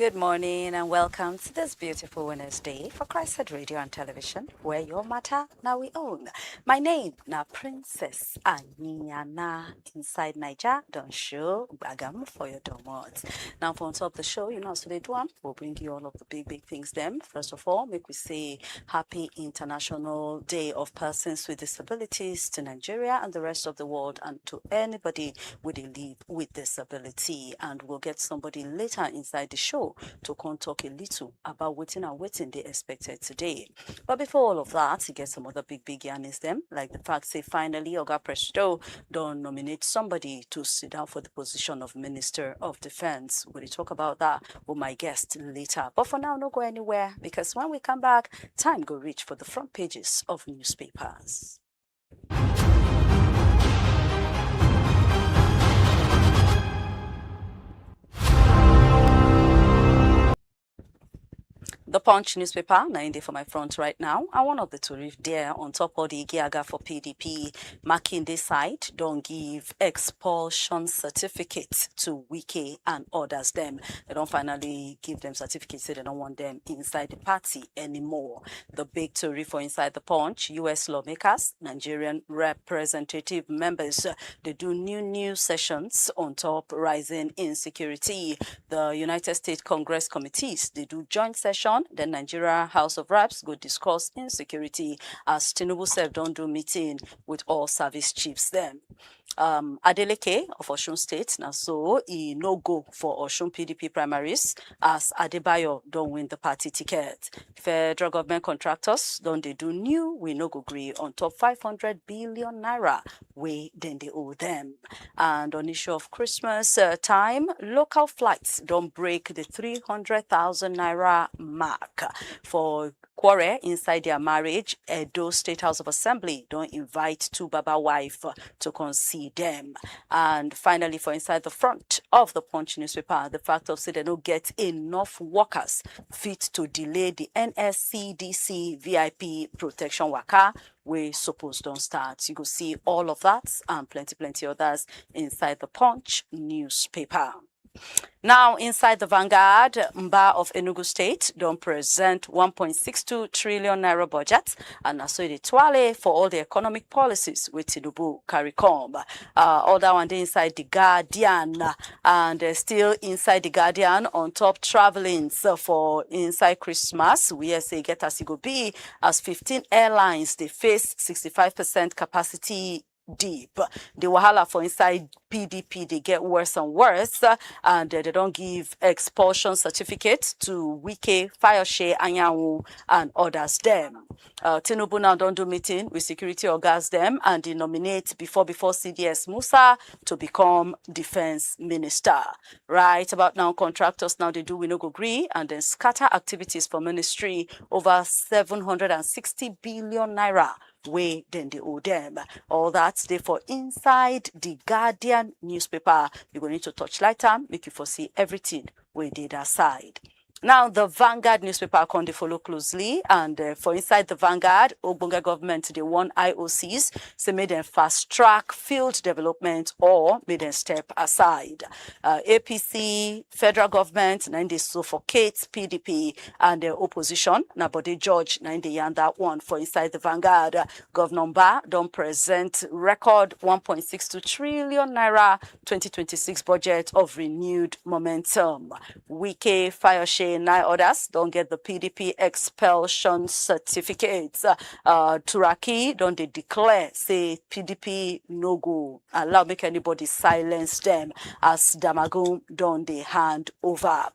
Good morning and welcome to this beautiful Wednesday for CHRICED Radio and Television, where your matter now we own. My name na Princess Anyana inside Niger. Don't show bagam for your domots. Now for on top of the show, you know, so they do one. We'll bring you all of the big things. Them first of all, make we say Happy International Day of Persons with Disabilities to Nigeria and the rest of the world, and to anybody with a live with disability. And we'll get somebody later inside the show to come talk a little about waiting they expected today. But before all of that, you get some other big yarnings them, like the fact say finally Oga Presto don't nominate somebody to sit down for the position of Minister of Defense. We'll talk about that with my guest later. But for now, no go anywhere, because when we come back, time go reach for the front pages of newspapers. The Punch newspaper, 90 for my front right now, and one of the two there on top of the Giaga for PDP, marking this side, don't give expulsion certificate to Wike and others them. They don't finally give them certificates, so they don't want them inside the party anymore. The big story for inside the Punch, US lawmakers, Nigerian representative members, they do new sessions on top rising insecurity. The United States Congress committees, they do joint session. The Nigeria House of Reps go discuss insecurity as Tinubu said don't do meeting with all service chiefs then. Adeleke of Osun State, now so he no go for Osun PDP primaries as Adebayo don't win the party ticket. Federal government contractors don't they do new, we no go agree on top 500 billion naira way then they owe them. And on issue of Christmas time, local flights don't break the 300,000 naira mark for quarrel inside their marriage. Edo State House of Assembly don't invite two Baba wife to concede them. And finally, for inside the front of the Punch newspaper, the fact of say they don't get enough workers fit to delay the NSCDC VIP protection waka we suppose don't start. You go see all of that and plenty others inside the Punch newspaper. Now, inside the Vanguard, Mba of Enugu State don't present 1.62 trillion naira budget, and so the twale for all the economic policies with Tinubu carry come. All that one day inside the Guardian, and still inside the Guardian on top traveling for inside Christmas. We say get as it go be as 15 airlines they face 65% capacity deep. The wahala for inside PDP, they get worse and worse, and they don't give expulsion certificate to Wike, Fayose, Anyanwu, and others them. Tinubu now don't do meeting with security organs them, and they nominate before CDS Musa to become defense minister. Right about now, contractors now they do we no go agree, and then scatter activities for ministry over 760 billion naira. Way then they owe them. All that's there for inside the Guardian newspaper. You're going to touch light time, make you foresee everything we did aside. Now, the Vanguard newspaper can follow closely, and for inside the Vanguard, Ogbonge government, they want IOCs, so made them fast track field development or made them step aside. APC, federal government, then they suffocate PDP and the opposition. Now, but they judge, now they yarn that one for inside the Vanguard. Governor Mba don't present record 1.62 trillion naira 2026 budget of renewed momentum. Wike, Fayose, 9 others don't get the PDP expulsion certificates. Turaki don't they declare say PDP no go allow make anybody silence them as Damagum don't they hand over.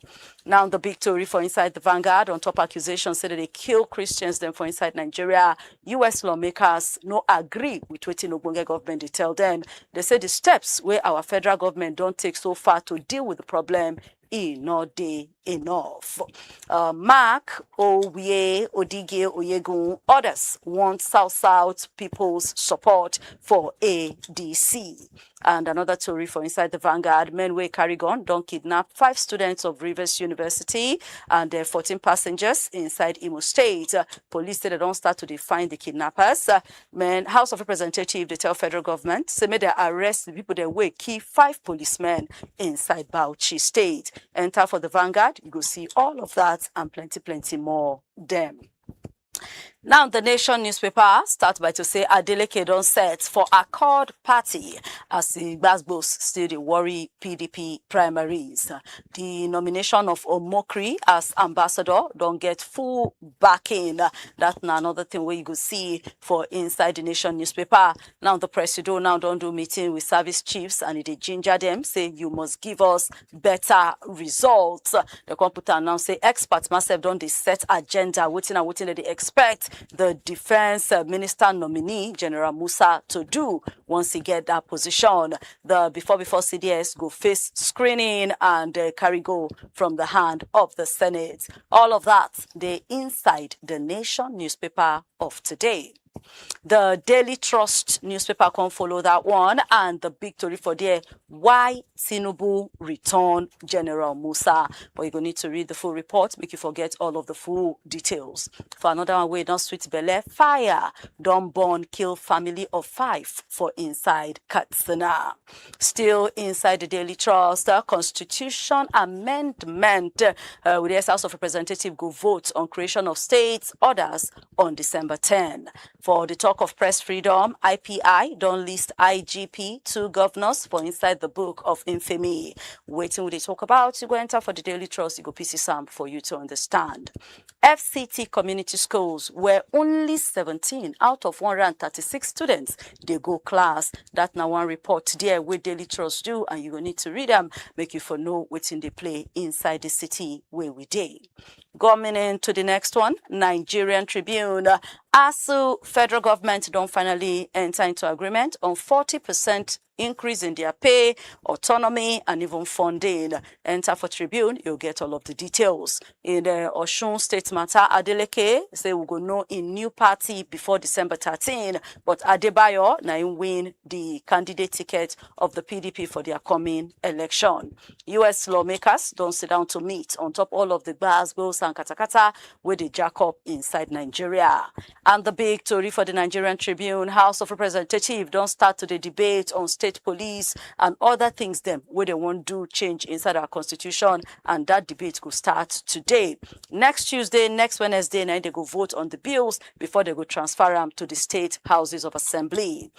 Now the big story for inside the Vanguard on top accusations say that they kill Christians them for inside Nigeria. US lawmakers no agree with what Ogbonge government they tell them. They say the steps where our federal government don't take so far to deal with the problem not day enough. Mark, Owie, Odige, Oyegun, others want South People's support for ADC. And another story for inside the Vanguard, men wey carry gun don kidnap 5 students of Rivers University and 14 passengers inside Imo State. Police say they don't start to find the kidnappers. House of Representatives, they tell federal government, say may they arrest the people that wey kill 5 policemen inside Bauchi State. Enter for the Vanguard, you go see all of that and plenty more them. Now, the Nation newspaper starts by to say Adeleke don set for Accord Party as the Gbasgbos still dey worry PDP primaries. The nomination of Omokri as ambassador don't get full backing. That's another thing where you go see for inside the Nation newspaper. Now, the president now don't do meeting with service chiefs and they ginger them, say you must give us better results. The computer now say experts myself don't they set agenda, waiting that they expect the defense minister nominee, General Musa, to do once he get that position. The before CDS go face screening and carry go from the hand of the Senate. All of that, they inside the Nation newspaper of today. The Daily Trust newspaper can follow that one, and the big story for there, why Tinubu return General Musa. But you're going to need to read the full report, make you forget all of the full details. For another one, we don't sweet belle, fire, don't burn, kill family of 5 for inside Katsina. Still inside the Daily Trust, Constitution Amendment, with the House of Representatives go vote on creation of states, orders on December 10. For the talk of press freedom, IPI don't list IGP 2 governors for inside the book of infamy. Waiting what they talk about, you go enter for the Daily Trust, you go PC Sam for you to understand. FCT community schools where only 17 out of 136 students they go class. That now one report there with Daily Trust do, and you will need to read them, make you for know what's in the play inside the city where we day. Going into the next one, Nigerian Tribune. ASU federal government don't finally enter into agreement on 40% increase in their pay, autonomy, and even funding. Enter for Tribune, you'll get all of the details. In the Osun State matter, Adeleke say we go know in new party before December 13, but Adebayo now win the candidate ticket of the PDP for their coming election. U.S. lawmakers don't sit down to meet on top all of the Gbasgbos and katakata with the jack up inside Nigeria. And the big story for the Nigerian Tribune, House of Representatives don't start to the debate on state police and other things them where they want to do change inside our constitution, and that debate could start today. Next Tuesday, next Wednesday, night they go vote on the bills before they go transfer them to the state houses of assembly.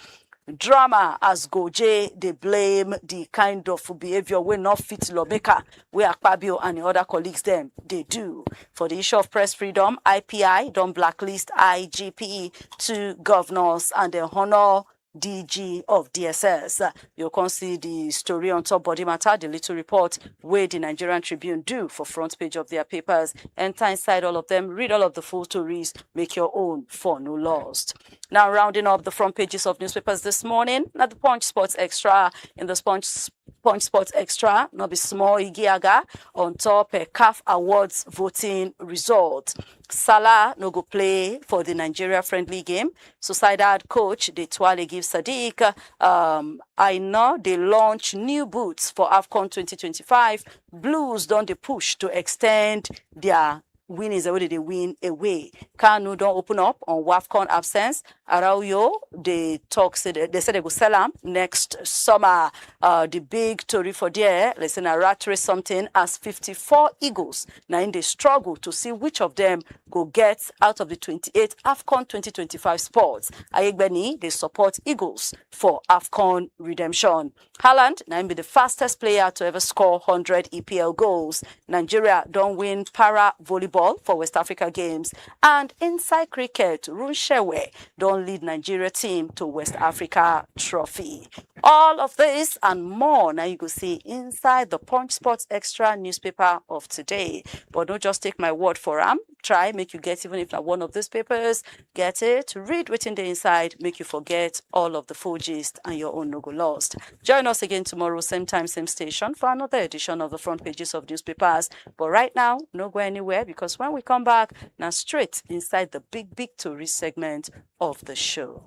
Drama as Goje, they blame the kind of behavior we not fit lawmaker, where Akpabio and the other colleagues them, they do. For the issue of press freedom, IPI don't blacklist IGP 2 governors and they honor DG of DSS. You can see the story on top body matter, the little report where the Nigerian Tribune do for front page of their papers. Enter inside all of them, read all of the full stories, make your own for no lost. Now rounding up the front pages of newspapers this morning, at the Punch Sports Extra, in the Punch Sports Extra, not be small Igiaga on top CAF Awards voting result. Salah no go play for the Nigeria friendly game. Sociedad coach de Twale give Sadiq. I know they launch new boots for AFCON 2025. Blues don't they push to extend their win is already they win away. Kanu don't open up on WAFCON absence. Araujo, they said they go sell them next summer. The big story for there, let's say a rat race something as 54 Eagles. Now in the struggle to see which of them go get out of the 28 AFCON 2025 sports. Ayegbeni, they support Eagles for AFCON redemption. Haaland, now be the fastest player to ever score 100 EPL goals. Nigeria don't win para volleyball for West Africa Games. And inside cricket, Runshewe don't lead Nigeria team to West Africa trophy. All of this and more now you go see inside the Punch Sports Extra newspaper of today. But don't just take my word for them. Try, make you get, even if not one of these papers, get it, read within the inside, make you forget all of the full gist and your own no go lost. Join us again tomorrow, same time, same station, for another edition of the front pages of newspapers. But right now, no go anywhere, because when we come back, now straight inside the big tourist segment of the show.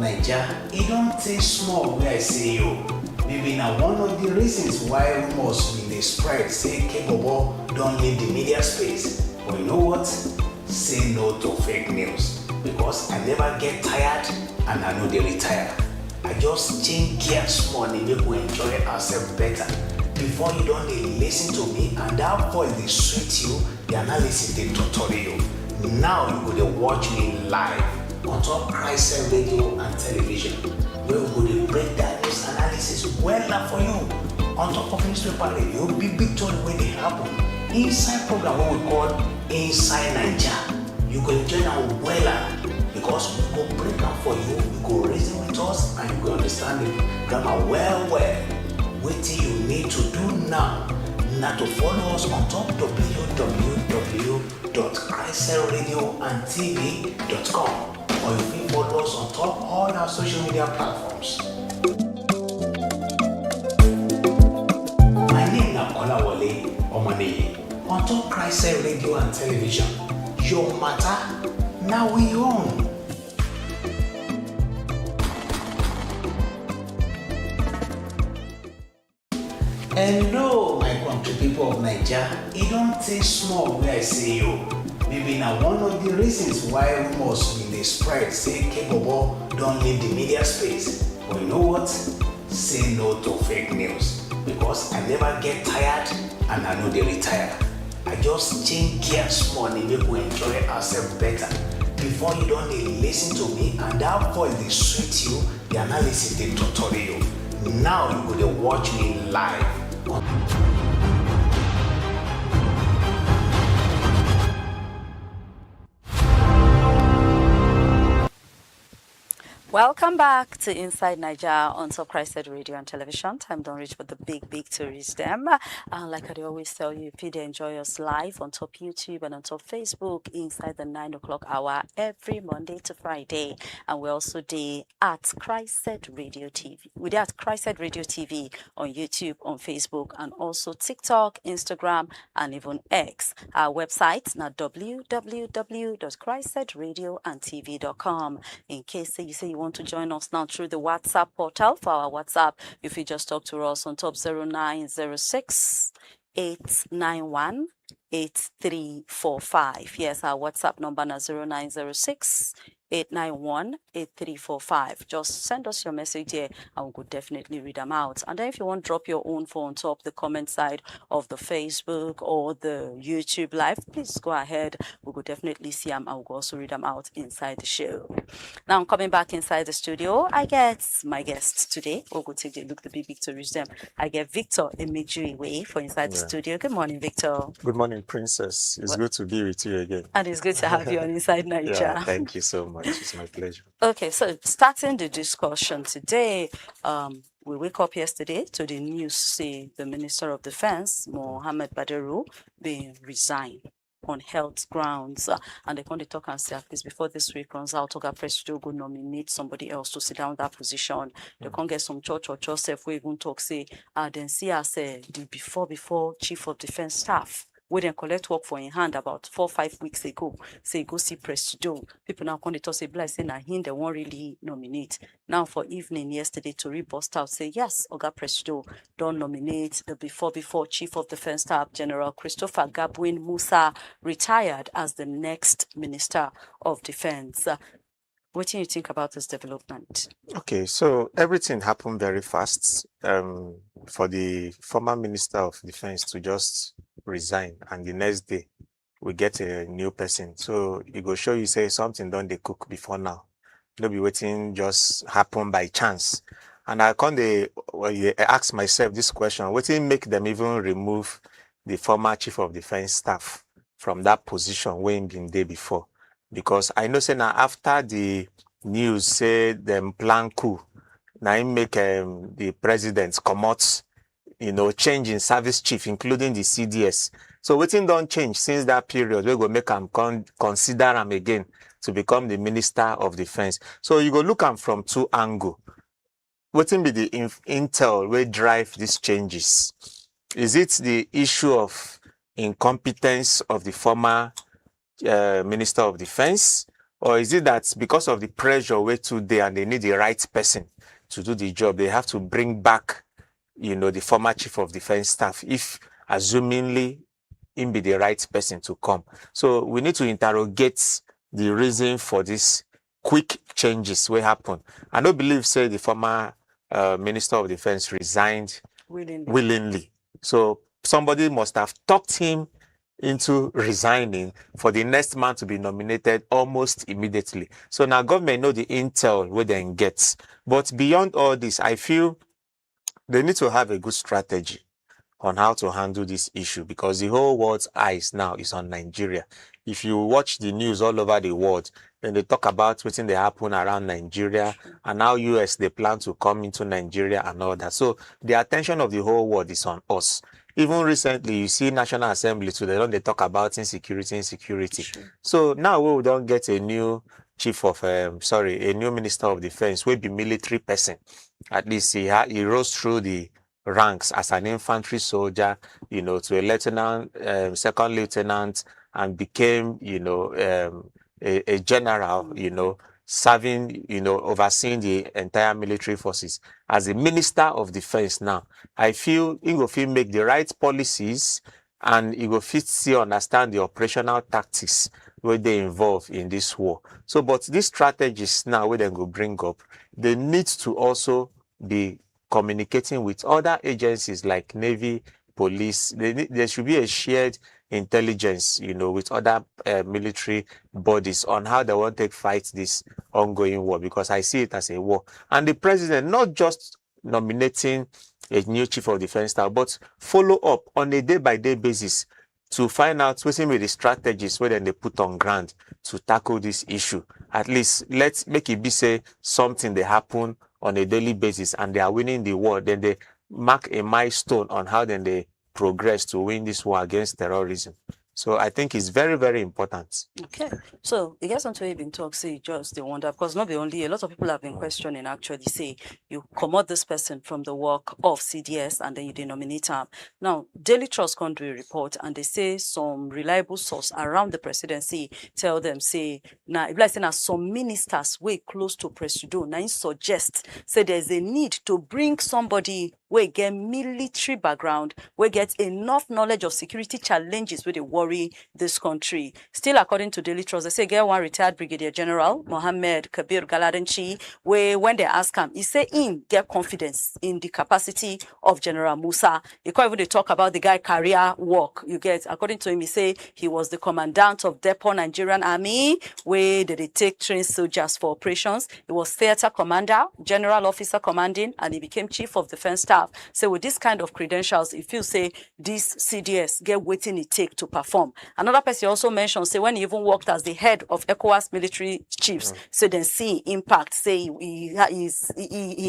Naija, e don take small wey I say yo. Maybe na one of the reasons why rumors bin dey spread say Kebobo don leave the media space. But you know what? Say no to fake news, because I never get tired and I no dey retire. I just change gear small and make we enjoy ourselves better. Before you don dey listen to me and that voice dey sweet you, the analysis dey torture you. Now you go dey watch me live on top CHRICED Radio and Television, where we go dey break down news analysis wella for you. On top of newspaper radio, big story wey dey happen inside program wey we call Inside Naija. You go enjoy am wella, because we go break am for you, you go reason with us, and you go understand the grammar well. Wetin you need to do now na to follow us on top www.cricedradiotv.com, or you fit follow us on top all our social media platforms. My name na Kolawole Omaniyi. On top CHRICED Radio and Television, your matter na we own. Hello, my country people of Naija. E don take small wey I say yo. Maybe na one of the reasons why rumors bin dey spread say Kebobo don leave the media space. But you know what? Say no to fake news, because I never get tired and I no dey retire. I just change gear small and make we enjoy ourselves better. Before you don dey listen to me and that voice dey sweet you, the analysis dey torture you. Now you go dey watch me live. Welcome back to Inside Naija on top CHRICED Radio and Television. Time don't reach for the big stories them. And like I always tell you, if you enjoy us live on top YouTube and on top Facebook inside the 9 o'clock hour every Monday to Friday. And we also do at CHRICED Radio TV. We do at CHRICED Radio TV on YouTube, on Facebook, and also TikTok, Instagram, and even X. Our website now www.chricedradiotv.com. In case you say you want to join us now through the WhatsApp portal, for our WhatsApp, if you just talk to us on top 0906 891 8345. Yes, our WhatsApp number is 0906 891 8345. Just send us your message here and we could definitely read them out. And then if you want to drop your own phone on top the comment side of the Facebook or the YouTube live, please go ahead. We could definitely see them and we'll also read them out inside the show. Now I'm coming back inside the studio. I get my guest today. We'll go take a look at the big stories them. I get Victor Emejuiwe for inside the studio. Good morning, Victor. Good morning, Princess. It's good to be with you again. And it's good to have you on Inside Naija. Yeah, thank you so much. It's my pleasure. Okay, so starting the discussion today, we wake up yesterday to the news say the Minister of Defense, Mohammed Badaru, being resigned on health grounds. And they come to talk and say, at least before this week runs out, Oga President go nominate somebody else to sit down that position. They can't get some church or Joseph we even talk say, then see as the before Chief of Defense Staff. We then collect work for in hand about 4 or 5 weeks ago. Say go see President. People now come to talk say, "Bless say na him they won't really nominate." Now for evening yesterday, to bust out say yes, Oga President don't nominate the before Chief of Defense Staff General Christopher Musa retired as the next Minister of Defense. What do you think about this development? Okay, so everything happened very fast. For the former Minister of Defense to just resign, and the next day we get a new person. So it go show you say something done they cook before now. No be waiting just happen by chance. And I ask myself this question: what did make them even remove the former Chief of Defense Staff from that position when been there before? Because I know say now after the news say them plan coup, now it make the president come out, change in service chief, including the CDS. So waiting don't change since that period. We go make them consider him again to become the Minister of Defense. So you go look at from two angles. Waiting be the intel will drive these changes. Is it the issue of incompetence of the former Minister of Defense, Or is it that because of the pressure way today and they need the right person to do the job, they have to bring back, the former chief of defense staff, if assumingly him be the right person to come. So we need to interrogate the reason for this quick changes will happen. I don't believe, say, the former Minister of Defense resigned willingly. So somebody must have talked him into resigning for the next man to be nominated almost immediately. So now government know the intel where they get. But beyond all this, I feel they need to have a good strategy on how to handle this issue, because the whole world's eyes now is on Nigeria. If you watch the news all over the world, then they talk about what's they happen around Nigeria and how US they plan to come into Nigeria and all that. So the attention of the whole world is on us. Even recently, you see National Assembly today, they talk about insecurity. So now we don't get a new a new Minister of Defense will be military person. At least he rose through the ranks as an infantry soldier, to a lieutenant, second lieutenant, and became, a general, serving, overseeing the entire military forces. As a Minister of Defense now, I feel he will make the right policies and he will still understand the operational tactics where they involve in this war. So, but these strategies now where they go bring up, they need to also be communicating with other agencies like Navy, police. There should be a shared intelligence, with other military bodies on how they want to fight this ongoing war, because I see it as a war. And the president not just nominating a new chief of defense staff, but follow up on a day-by-day basis to find out what's the strategies where they put on ground to tackle this issue. At least let's make it be say something that happen on a daily basis and they are winning the war, then they mark a milestone on how then they progress to win this war against terrorism. So I think it's very, very important. Okay. So I guess something you've been talking, say just the wonder, because not the only, a lot of people have been questioning actually, say you commode this person from the work of CDS and then you denominate him. Now, Daily Trust can't do a report and they say some reliable source around the presidency tell them, say, now, if I say now some ministers way close to Presido, now suggest, say there's a need to bring somebody where get military background, where get enough knowledge of security challenges where they worry this country. Still, according to Daily Trust, they say get one retired Brigadier General, Mohammed Kabir Galadanchi, where when they ask him, he say get confidence in the capacity of General Musa. You can't even talk about the guy career work. You get, according to him, he say he was the commandant of Depot Nigerian Army, where they take trained soldiers for operations. He was theater commander, general officer commanding, and he became chief of defense staff. So with this kind of credentials, if you say this CDS get waiting it take to perform. Another person also mentioned, say when he even worked as the head of ECOWAS military chiefs, so then see impact, say he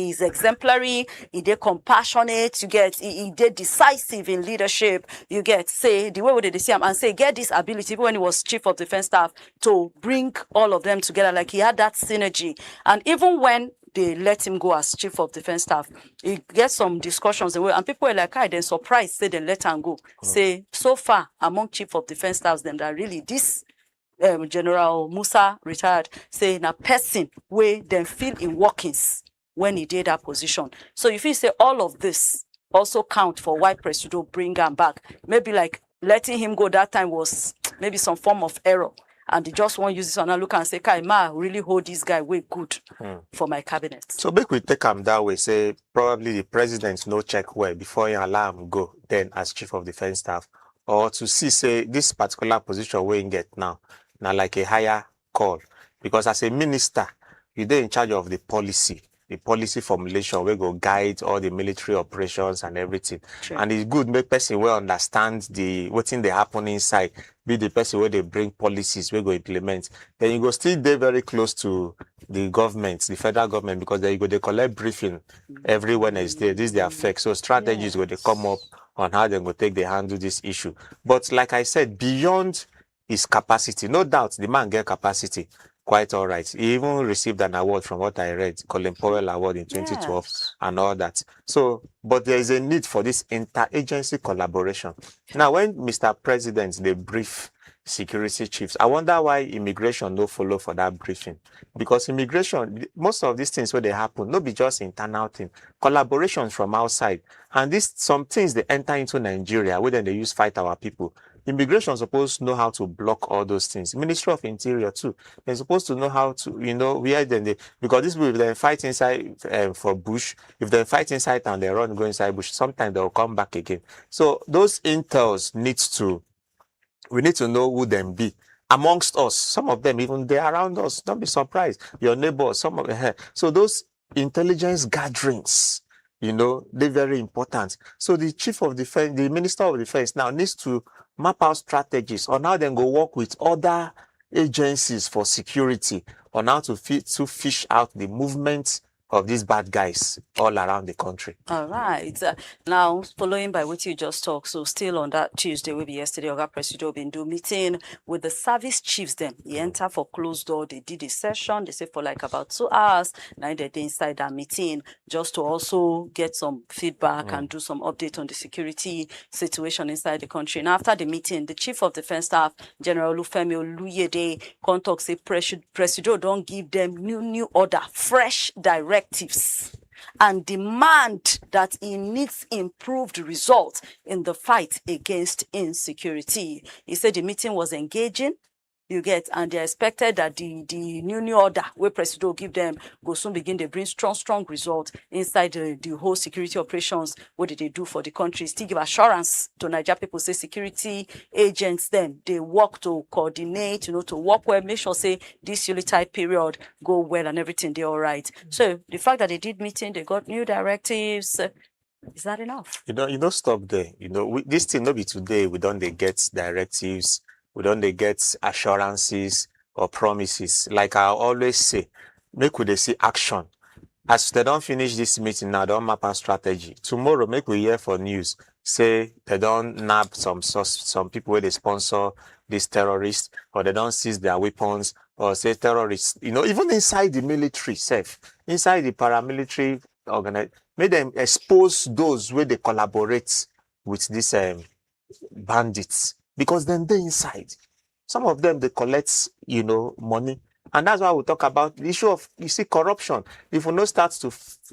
is exemplary, he did compassionate, you get, he did decisive in leadership, you get, say the way they see him and say get this ability, even when he was chief of defense staff, to bring all of them together, like he had that synergy. And even when they let him go as chief of defense staff, he gets some discussions and people were like, they're surprised, say they let him go. Say so far among chief of defense staffs, them that really this General Musa retired, say na person where they feel in workings when he did that position. So if you say all of this also count for why Presido bring him back, maybe like letting him go that time was maybe some form of error. And they just want to use this and look and say, Kaima, really hold this guy way good for my cabinet. So make we take him that way, say probably the president no check well before you allow him go, then as chief of defense staff, or to see, say, this particular position where you get now like a higher call. Because as a minister, you're in charge of the policy formulation where go guide all the military operations and everything. Sure. And it's good make person will understand what's in the happen inside, be the person where they bring policies where go implement. Then you go still there very close to the government, the federal government, because then you go they collect briefing every Wednesday. This is the effect. So strategies where they come up on how they go take the handle this issue. But like I said, beyond his capacity, no doubt the man get capacity. Quite all right. He even received an award from what I read, Colin Powell Award in 2012 and all that. So, but there is a need for this interagency collaboration. Now, when Mr. President, they brief security chiefs. I wonder why immigration no follow for that briefing. Because immigration, most of these things where they happen, not be just internal thing, collaborations from outside. And this some things they enter into Nigeria, where then they use fight our people. Immigration supposed to know how to block all those things. Ministry of Interior too. They're supposed to know how to, where then they, because this people, if they fight inside for bush, if they fight inside and they run, go inside bush, sometimes they'll come back again. So those intels we need to know who them be amongst us. Some of them, even they're around us. Don't be surprised. Your neighbors, some of them. So those intelligence gatherings, they're very important. So the chief of defense, the minister of defense now needs to map out strategies on how they go work with other agencies for security on how to fish out the movement of these bad guys all around the country. All right. Now, following by what you just talked, so still on that Tuesday, will be yesterday, Oga President been do meeting with the service chiefs then. He enter for closed door, they did a session, they say for like about 2 hours. Now they're inside that meeting just to also get some feedback and do some update on the security situation inside the country. And after the meeting, the chief of defense staff, General Olufemi Oluyede, contact say President don't give them new order, fresh directives, and demand that he needs improved results in the fight against insecurity. He said the meeting was engaging, and they expected that the new order where President will give them will soon begin to bring strong results inside the whole security operations. What did they do for the country? Still give assurance to Nigeria people, say security agents, them, they work to coordinate, to work well, make sure, say, this Yuletide period go well and everything, they're all right. So the fact that they did meeting, they got new directives, is that enough? You don't stop there. This thing not be today. We don't they get directives. We don't they get assurances or promises. Like I always say, make we they see action. As they don't finish this meeting now, don't map a strategy. Tomorrow, make we hear for news. Say they don't nab some people where they sponsor these terrorists, or they don't seize their weapons, or say terrorists. Even inside the military, inside the paramilitary organization, make them expose those where they collaborate with these bandits. Because then they inside. Some of them, they collect, money. And that's why we talk about the issue of, corruption. If we not start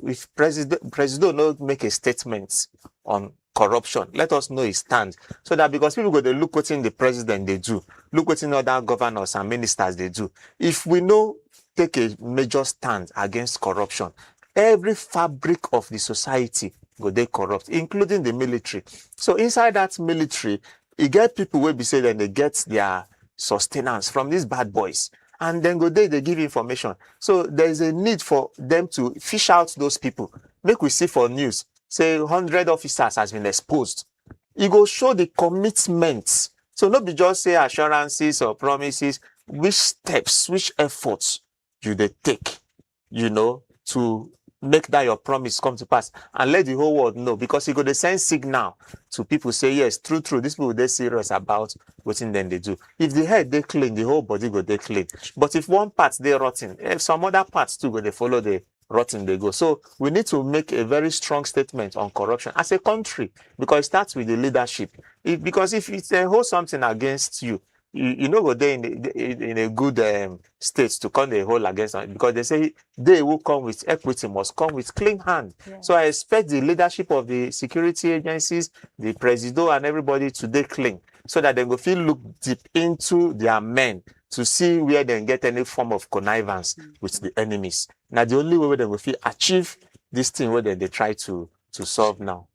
if President not make a statement on corruption, let us know his stand. So that because people go, they look what in the president they do, look what in other governors and ministers they do. If we know take a major stand against corruption, every fabric of the society go they corrupt, including the military. So inside that military, you get people where be say that they get their sustenance from these bad boys, and then they give information. So there is a need for them to fish out those people. Make we see for news, say 100 officers has been exposed. You go show the commitments. So not be just say assurances or promises. Which steps, which efforts do they take, to make that your promise come to pass, and let the whole world know, because you go to send signal to people, say yes, true, these people they serious about what then they do. If the head they clean, the whole body go they clean. But if one part they rotten, if some other parts too go they follow the rotten they go. So we need to make a very strong statement on corruption as a country, because it starts with the leadership. Because if it's a hold something against you, you know go there in a good state to come the whole against them, because they say they will come with equity, must come with clean hand. Yeah. So I expect the leadership of the security agencies, the president and everybody to they clean, so that they will feel look deep into their men to see where they get any form of connivance with the enemies. Now the only way they will feel achieve this thing where they try to solve now.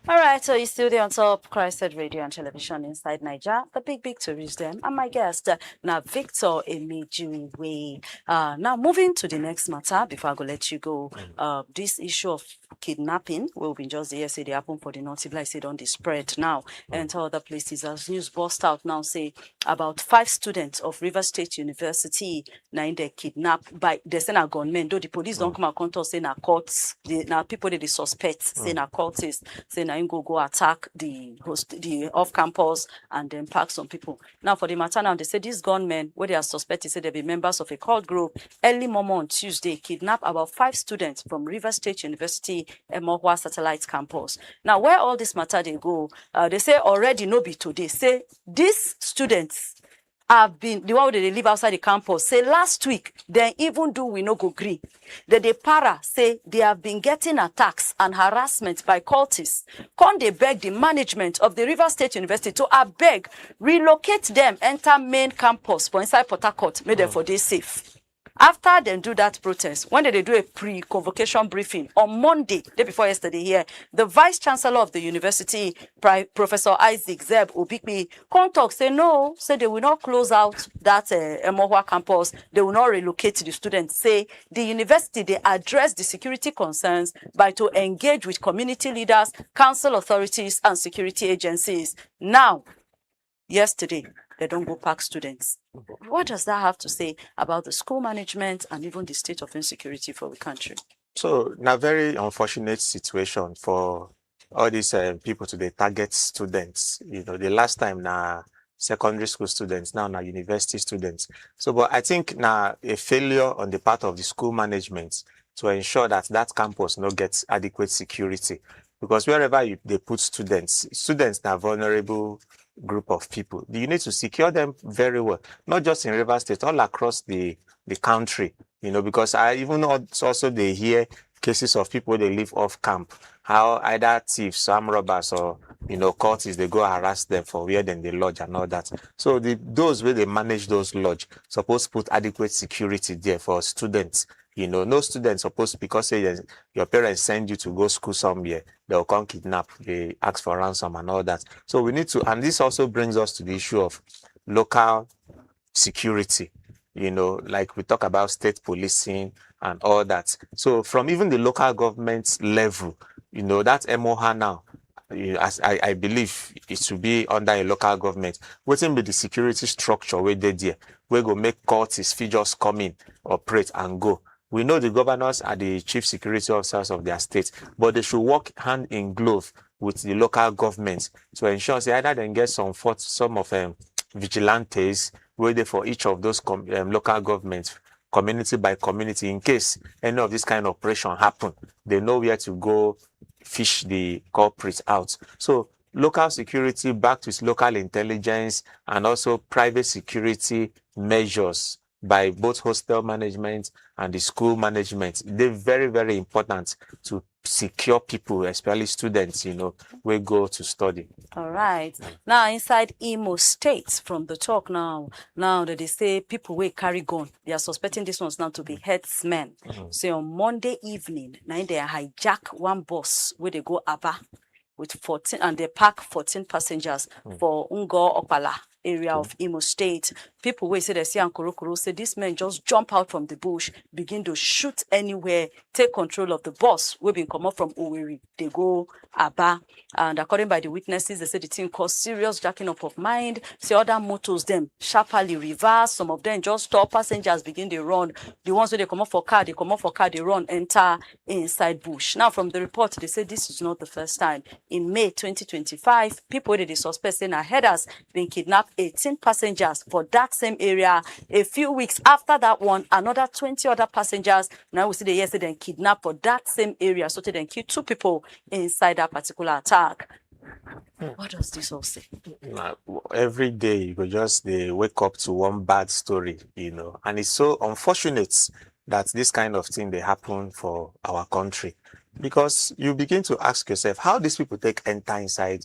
All right, so you're still there on top CHRICED Radio and Television inside Nigeria. The big tourists them. And my guest, now Victor Emejuiwe. Now moving to the next matter, before I go let you go, this issue of kidnapping, will be just yesterday happened for the North, like I said, on the spread now, and to other places. As news burst out now, say about 5 students of River State University now in they kidnapped by the same gunmen. Though the police don't come and contact say na courts, now people that they suspect say na cultists, say na na im go attack the off campus and then pack some people. Now for the matter now, they say these gunmen, where they are suspected, say they be members of a cult group, early morning on Tuesday kidnap about 5 students from River State University Emejuiwe Satellite Campus. Now where all this matter they go, they say already no be today. Say these students have been the one where they live outside the campus. Say last week, they even do we no go green. The para say they have been getting attacks and harassment by cultists. Come they beg the management of the River State University to beg relocate them enter main campus for inside Port Harcourt, make them for day safe. After they do that protest, when they do a pre-convocation briefing on Monday, day before yesterday here, the Vice Chancellor of the university, Professor Isaac Zeb Obikpi, come talk, say no, say they will not close out that Emejuiwe campus, they will not relocate the students. Say the university, they address the security concerns by to engage with community leaders, council authorities, and security agencies. Now, yesterday, they don't go pack students. What does that have to say about the school management and even the state of insecurity for the country? So, a very unfortunate situation for all these people to target students. You know, the last time now secondary school students, now university students. So, but I think now a failure on the part of the school management to ensure that that campus no gets adequate security, because wherever they put students are vulnerable group of people. You need to secure them very well, not just in River State, all across the country, you know, because I even also they hear cases of people they live off camp, how either thieves, armed robbers, or cultists, they go harass them for where then they lodge and all that. So those where they manage those lodge supposed to put adequate security there for students. You know, no students supposed, because say your parents send you to go school somewhere, they'll come kidnap, they ask for ransom and all that. So we need to, and this also brings us to the issue of local security, you know, like we talk about state policing and all that. So from even the local government level, you know, that MOHA now, as I believe it should be under a local government, waiting with the security structure where they there, we go make cultists just come in, operate and go. We know the governors are the chief security officers of their state, but they should work hand in glove with the local government to ensure say either they get some of vigilantes waiting for each of those local governments, community by community, in case any of this kind of operation happen, they know where to go fish the culprits out. So local security backed with local intelligence and also private security measures by both hostel management and the school management. They're very, very important to secure people, especially students, you know, we go to study. All right. Now, inside Imo State, from the talk now that they say people will carry gun, they are suspecting these ones now to be headsmen. So on Monday evening, now they hijack one bus where they go Aba with 14, and they pack 14 passengers for Ungo Opala area of Imo State. People will say they see Ankorokoro, say these men just jump out from the bush, begin to shoot anywhere, take control of the bus. We've been come up from Owerri, they go Aba. And according by the witnesses, they say the thing caused serious jacking up of mind. See other motors, them sharply reverse. Some of them just stop, passengers begin to run. The ones where they come up for car, they run, enter inside bush. Now from the report, they say this is not the first time. In May 2025, people that they suspect saying headers been kidnapped 18 passengers for that same area. A few weeks after that one, another 20 other passengers. Now we see the yesterday kidnapped for that same area. So they then kill 2 people inside that particular attack. What does this all say? Every day you go just they wake up to one bad story, you know, and it's so unfortunate that this kind of thing they happen for our country, because you begin to ask yourself how these people enter inside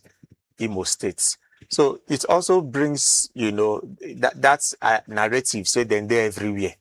Imo State. So it also brings, you know, that's a narrative, say then they're everywhere.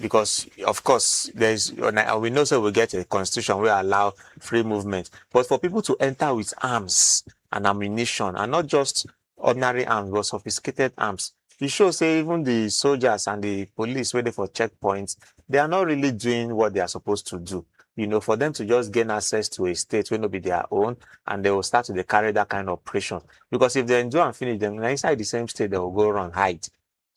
Because of course we know so we get a constitution where allow free movement, but for people to enter with arms and ammunition, and not just ordinary arms but sophisticated arms, it shows say even the soldiers and the police waiting for checkpoints, they are not really doing what they are supposed to do. You know, for them to just gain access to a state will not be their own, and they will start to carry that kind of operation. Because if they enjoy and finish them inside the same state, they will go around hide.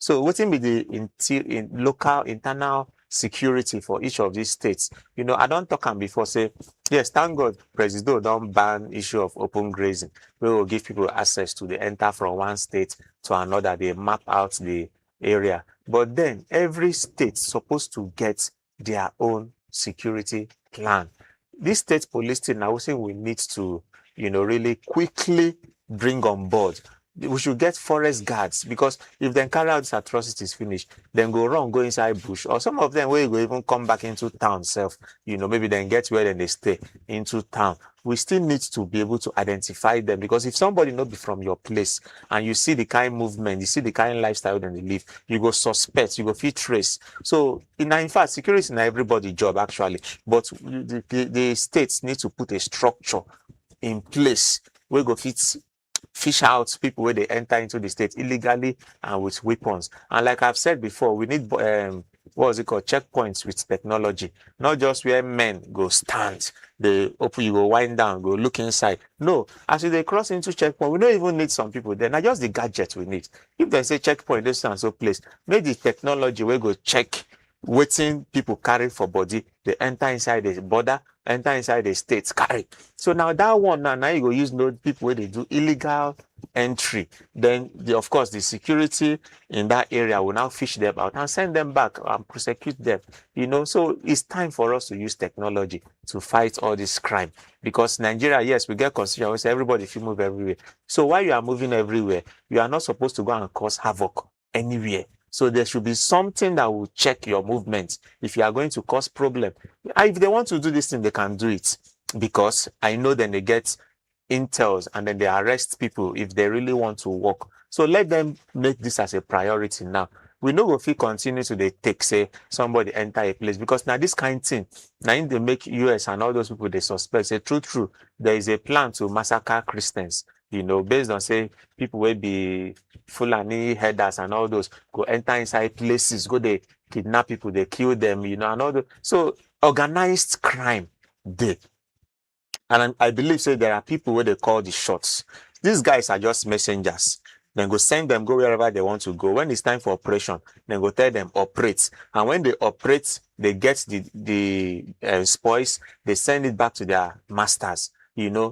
So what will be the local internal security for each of these states? You know, I don't talk before say Yes, thank God, President don't ban issue of open grazing. We will give people access to the enter from one state to another. They map out the area. But then every state supposed to get their own security plan. This state police thing, I would say we need to, really quickly bring on board. We should get forest guards, because if they carry out these atrocities finish, then go inside bush, or some of them will even come back into town self, maybe then get where then they stay into town. We still need to be able to identify them, because if somebody not be from your place and you see the kind movement, you see the kind lifestyle that they live, you go suspect, you go feel trace. So in fact, security is not everybody's job actually, but the states need to put a structure in place where go fit fish out people where they enter into the state illegally and with weapons. And like I've said before, we need checkpoints with technology, not just where men go stand, they open, you go wind down, go look inside. No, as they cross into checkpoint, we don't even need some people there. Not just the gadget we need. If they say checkpoint, this and so place, make the technology where go check waiting people carry for body, they enter inside the border, enter inside the states, carry. So now that one, now you go use those people where they do illegal entry. Then, of course, the security in that area will now fish them out and send them back and prosecute them. So it's time for us to use technology to fight all this crime. Because Nigeria, yes, we get constitution, we say everybody should move everywhere. So while you are moving everywhere, you are not supposed to go and cause havoc anywhere. So there should be something that will check your movement if you are going to cause problem. If they want to do this thing, they can do it, because I know then they get intels and then they arrest people if they really want to work. So let them make this as a priority now. We know if we continue to take, say, somebody enter a place, because now this kind of thing, now they make US and all those people they suspect, say, true, there is a plan to massacre Christians, based on, say, people will be Fulani headers and all those go enter inside places, go they kidnap people, they kill them, and all those. So organized crime there. And I believe, say, there are people where they call the shots. These guys are just messengers. Then go send them, go wherever they want to go. When it's time for operation, then go tell them operate. And when they operate, they get the spoils, they send it back to their masters,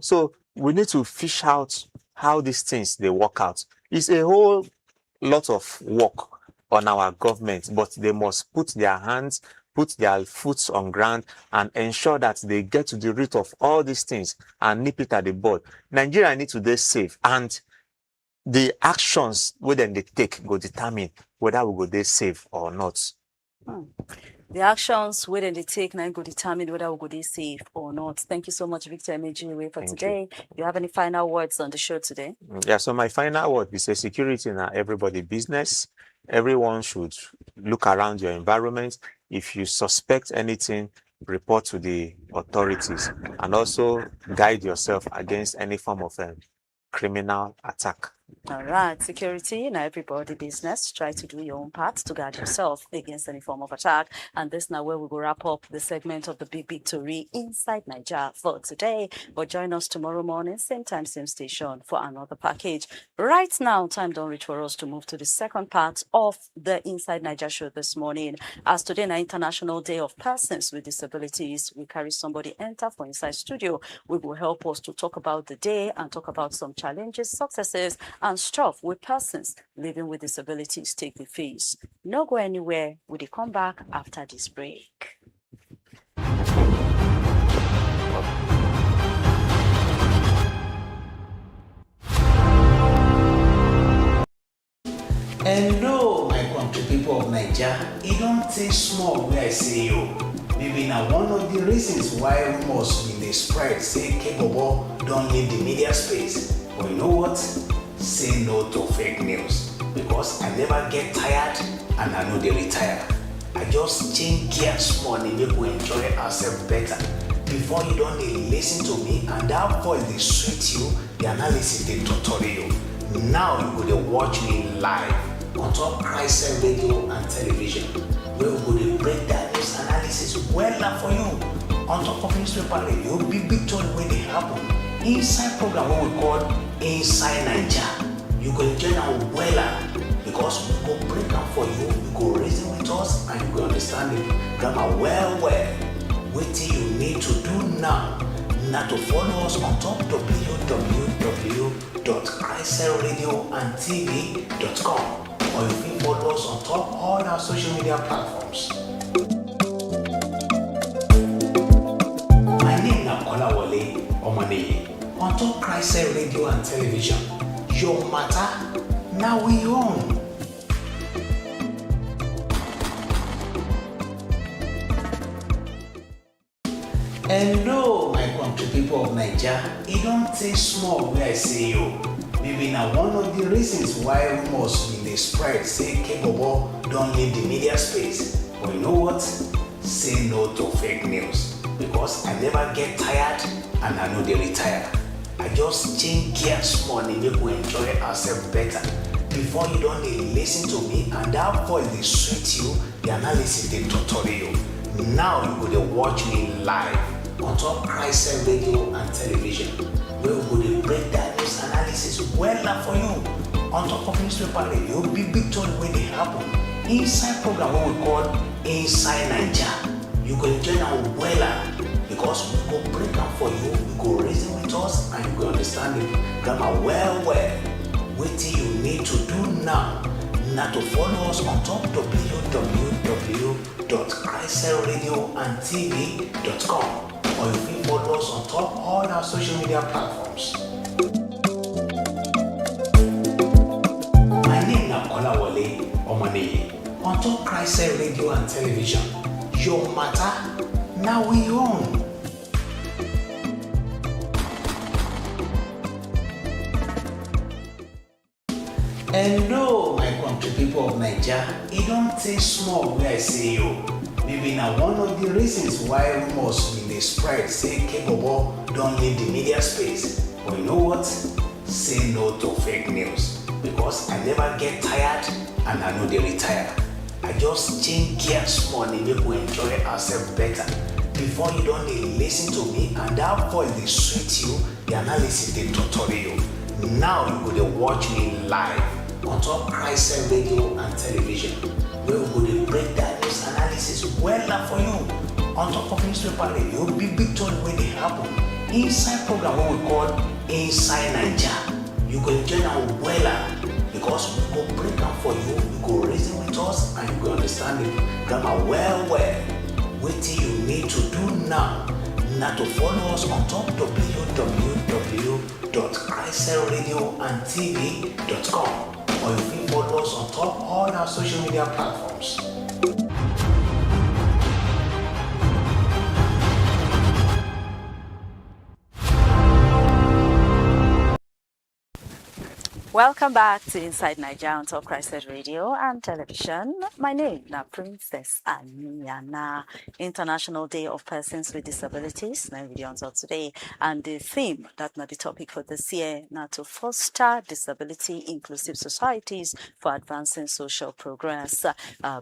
So we need to fish out how these things, they work out. It's a whole lot of work on our government, but they must put their hands, put their foot on ground and ensure that they get to the root of all these things and nip it at the bud. Nigeria needs to be safe, and the actions where then they take will determine whether we go there safe or not. The actions where they take now go determine whether we go there safe or not. Thank you so much, Victor Emejuiwe, for today. Do you have any final words on the show today? Yeah, so my final word is security in everybody business. Everyone should look around your environment. If you suspect anything, report to the authorities, and also guide yourself against any form of criminal attack. All right, security in everybody business. Try to do your own part to guard yourself against any form of attack. And this now where we will wrap up the segment of the Big Victory inside Nigeria for today. But join us tomorrow morning, same time, same station for another package. Right now, time don't reach for us to move to the second part of the Inside Nigeria show this morning. As today, an International Day of Persons with Disabilities, we carry somebody enter for Inside Studio. We will help us to talk about the day and talk about some challenges, successes, and stuff with persons living with disabilities take the face. No go anywhere. We will come back after this break. Hello, my country people of Nigeria. It don't take small where I say you. Maybe now one of the reasons why rumors in the spread say Kebobo don't leave the media space. But you know what? Say no to fake news, because I never get tired and I know they retire. I just change gears small and make we enjoy ourselves better. Before you don't listen to me and that voice they sweet you, the analysis they tutorial you. Now you go to watch me live on top CHRICED Radio and television, where we go to break that news analysis well for you on top of newspaper radio, big victory where they happen. Inside program what we call Inside Nigeria. You go join our well, because we go break down for you, you go reason with us, and you go understand it grammar well. Wetin you need to do now na to follow us on top www.CHRICEDRadioandTV.com, or you can follow us on top all our social media platforms. My name na Kolawole Omoneye. On top CHRICED Radio and Television, your matter now we own. Hello, my country people of Nigeria. It don't take small where I say you. Maybe now one of the reasons why rumors in the spread say Kebobo don't leave the media space. But you know what? Say no to fake news. Because I never get tired and I know they retire. I just change gears small and make we enjoy ourselves better. Before you don't listen to me and that voice they sweet you, the analysis they tutorial. Now you go to watch me live on top CHRICED Radio and Television, where we go to break that news analysis well for you. On top of newspaper radio, big story where they happen. Inside program what we call Inside Nigeria. You go join our well because we go break down for you, we go reason with us, and you go understand the grammar well. Wetin you need to do now na to follow us on top www.CHRICEDRadioandTV.com, or you can follow us on top all our social media platforms. My name na Kolawole Omoneye. On top CHRICED Radio and Television, your matter now we own. Hello, my country people of Nigeria. It don't take small where I say you. Maybe now one of the reasons why rumors in the spread say Kebobo don't leave the media space. But you know what? Say no to fake news. Because I never get tired and I know they retire. I just change gears small and make we enjoy ourselves better. Before you don't listen to me and that voice they sweet you, the analysis they tutorial. Now you go to watch me live on top CHRICED Radio and Television, where we go to break that news analysis well for you. On top of newspaper radio, big story where they happen. Inside program what we call Inside Nigeria. You go join our well because we go break down for you, you go reason with us, and you go understand the grammar well. Wetin you need to do now na to follow us on top www.CHRICEDRadioandTV.com, or you can follow us on top all our social media platforms. Welcome back to Inside Nigeria on top CHRICED Radio and Television. My name is Princess Aniana. International Day of Persons with Disabilities. Now video on top today, and the theme that might be topic for this year now to foster disability inclusive societies for advancing social progress.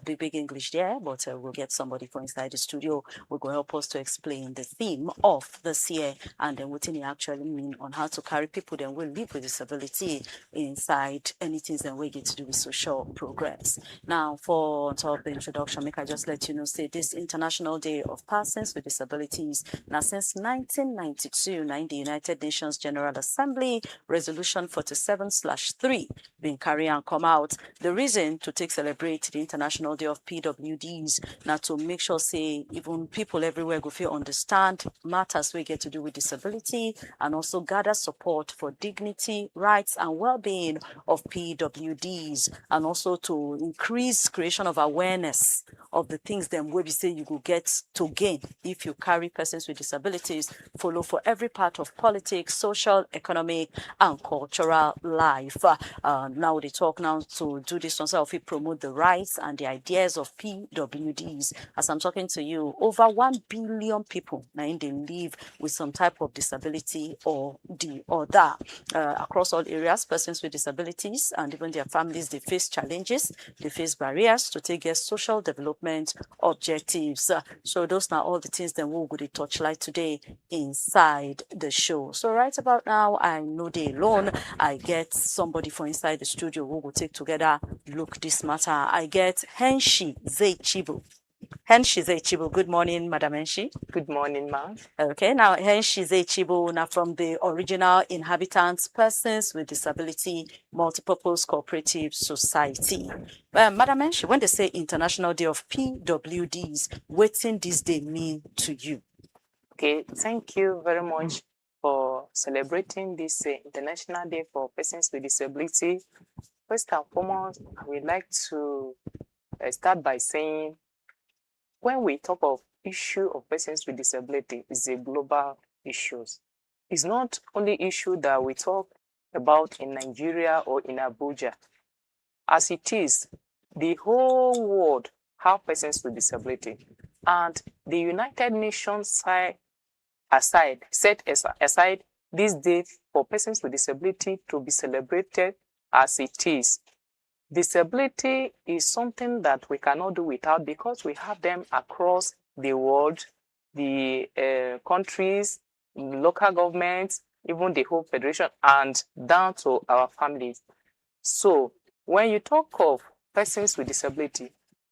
Big English there, but we'll get somebody from inside the studio who will help us to explain the theme of this year and then what it actually mean on how to carry people then will live with disability inside anything that we get to do with social progress. Now, for on top of the introduction, make I just let you know, say this International Day of Persons with Disabilities. Now, since 1992, now the United Nations General Assembly Resolution 47/3 been carried and come out. The reason to take celebrate the International Day of PWDs now to make sure say even people everywhere go feel understand matters we get to do with disability and also gather support for dignity, rights, and well-being of PWDs, and also to increase creation of awareness of the things then where we say you will get to gain if you carry persons with disabilities follow for every part of politics, social, economic, and cultural life. Now they talk now to do this on self, promote the rights and the ideas of PWDs. As I'm talking to you, over 1 billion people now they live with some type of disability or the other. Across all areas, persons with disabilities and even their families, they face challenges, they face barriers to take their social development objectives. So those are all the things that we're going to touchlight today inside the show. So right about now, I know they alone. I get somebody from inside the studio who will take together look this matter. I get Henshi Zeichibu. Henshize Chibu. Good morning, Madam Henshi. Good morning, ma'am. Okay, now Henshize Chibu, now from the original inhabitants, persons with disability, multipurpose cooperative society. Madam Henshi, when they say International Day of PWDs, what in this day mean to you? Okay, thank you very much for celebrating this International Day for Persons with Disability. First and foremost, I would like to start by saying, when we talk of issue of persons with disability, it's a global issue. It's not only issue that we talk about in Nigeria or in Abuja. As it is, the whole world have persons with disability, and the United Nations set aside this day for persons with disability to be celebrated as it is. Disability is something that we cannot do without, because we have them across the world, the countries, local governments, even the whole federation, and down to our families. So when you talk of persons with disability,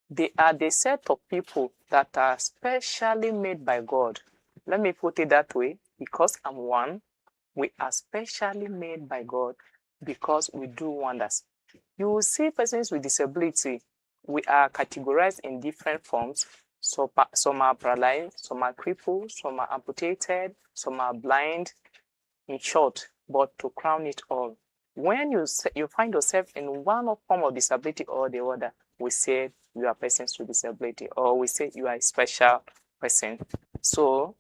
they are the set of people that are specially made by God. Let me put it that way, because I'm one. We are specially made by God because we do wonders. You will see persons with disability, we are categorized in different forms. So, some are paralyzed, some are crippled, some are amputated, some are blind, in short. But to crown it all, when you find yourself in one form of disability or the other, we say you are persons with disability, or we say you are a special person. So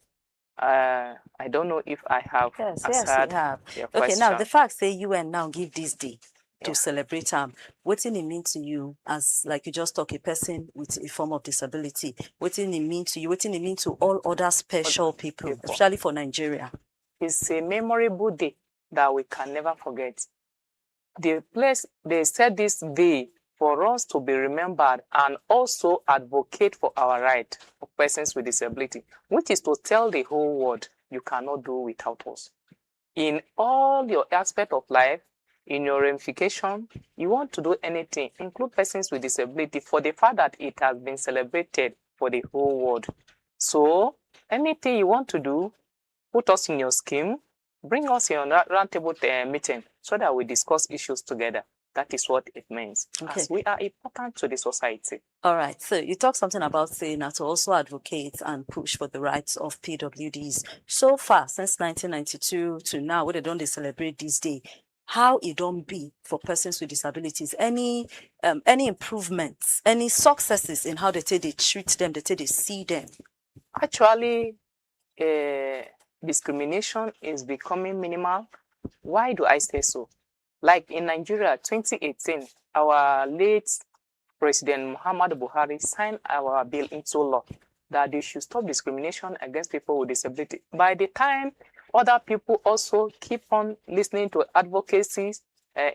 I don't know if I have answered you have. your Okay, question. now the fact say you and now give this day to celebrate what it mean to you as, like you just talk, a person with a form of disability? What it mean to you? What it mean to all other special people, especially for Nigeria? It's a memorable day that we can never forget. The place they set this day for us to be remembered and also advocate for our right of persons with disability, which is to tell the whole world you cannot do without us. In all your aspect of life, in your ramification, you want to do anything, include persons with disability, for the fact that it has been celebrated for the whole world. So anything you want to do, put us in your scheme, bring us in a roundtable meeting so that we discuss issues together. That is what it means. Okay. As we are important to the society. All right. So you talk something about saying that to also advocate and push for the rights of PWDs. So far, since 1992 to now, where they don't celebrate this day, how it don't be for persons with disabilities? Any improvements, any successes in how they treat them, they see them? Actually, discrimination is becoming minimal. Why do I say so? Like in Nigeria, 2018, our late President Muhammadu Buhari signed our bill into law that they should stop discrimination against people with disability. By the time other people also keep on listening to advocacies,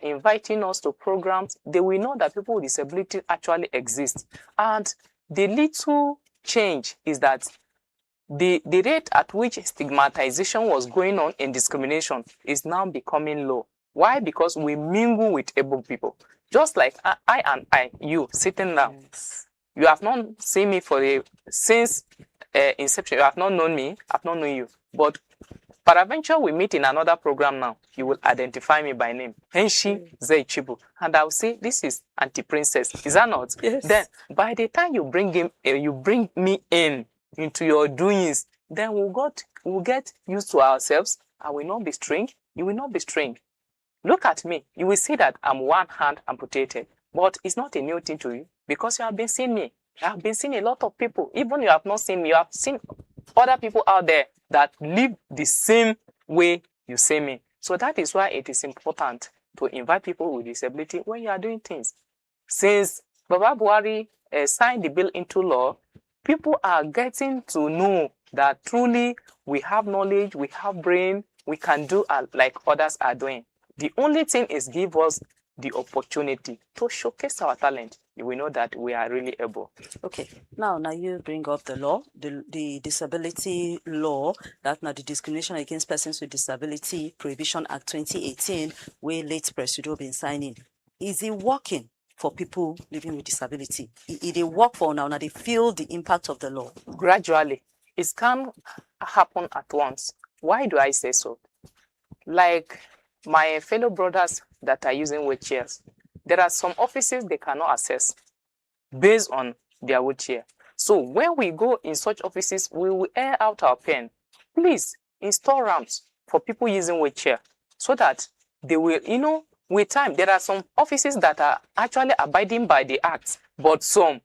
inviting us to programs, they will know that people with disability actually exist. And the little change is that the rate at which stigmatization was going on in discrimination is now becoming low. Why? Because we mingle with able people. Just like you sitting now. Yes. You have not seen me since inception. You have not known me. I've not known you. But peradventure we meet in another program now. You will identify me by name. Henshi Zeichibu. And I will say, this is Auntie Princess. Is that not? Yes. Then by the time you bring me into your doings, then we'll get used to ourselves. I will not be strange. You will not be strange. Look at me. You will see that I'm one hand amputated. But it's not a new thing to you because you have been seeing me. You have been seeing a lot of people. Even you have not seen me, you have seen other people out there that live the same way you see me. So that is why it is important to invite people with disability when you are doing things. Since Baba Buhari signed the bill into law, people are getting to know that truly we have knowledge, we have brain, we can do like others are doing. The only thing is give us the opportunity to showcase our talent. You will know that we are really able. Okay. Now you bring up the law, the disability law, that now the Discrimination Against Persons with Disability Prohibition Act 2018, where late President been signing. Is it working for people living with disability? They work for now, they feel the impact of the law? Gradually. It can happen at once. Why do I say so? Like my fellow brothers that are using wheelchairs, there are some offices they cannot access based on their wheelchair. So when we go in such offices, we will air out our pen. Please install ramps for people using wheelchair so that they will, with time, there are some offices that are actually abiding by the act, but some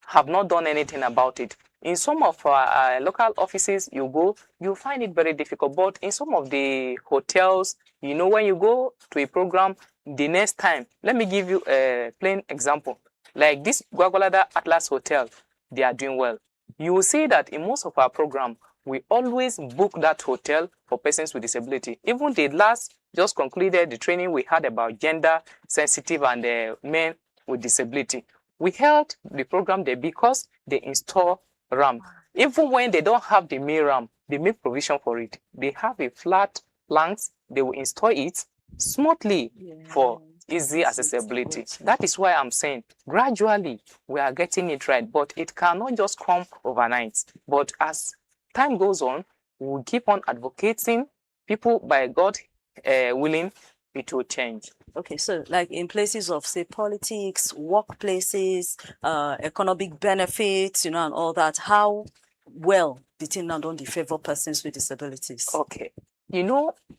have not done anything about it. In some of our local offices, you go, you find it very difficult. But in some of the hotels, when you go to a program, the next time, let me give you a plain example. Like this Gwagwalada Atlas Hotel, they are doing well. You will see that in most of our program, we always book that hotel for persons with disability. Even the last just concluded the training we had about gender sensitive and men with disability. We held the program there because they install ramp. Even when they don't have the main ramp, they make provision for it. They have a flat planks, they will install it smoothly for easy accessibility. That is why I'm saying gradually we are getting it right, but it cannot just come overnight. But as time goes on, we'll keep on advocating. People, by God willing, it will change. Okay, so like in places of, say, politics, workplaces, economic benefits, and all that, how well the thing now don't favor persons with disabilities? Okay,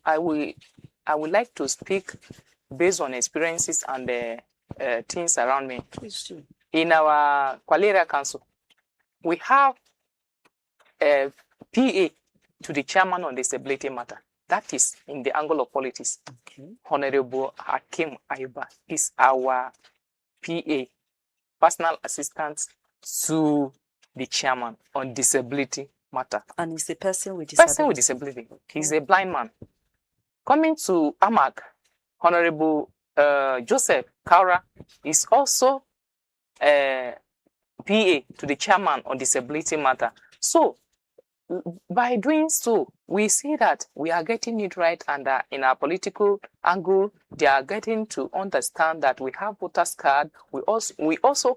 I would like to speak based on experiences and things around me. Please do. In our Kwalera Council, we have a PA to the chairman on disability matter. That is in the angle of politics. Okay. Honorable Hakim Ayuba is our PA, personal assistant to the chairman on disability matter. And he's a person with disability? Person with disability. He's a blind man. Coming to AMAC, Honorable Joseph Kaura is also a PA to the chairman on disability matter. So, by doing so, we see that we are getting it right, and in our political angle, they are getting to understand that we have voters card. We also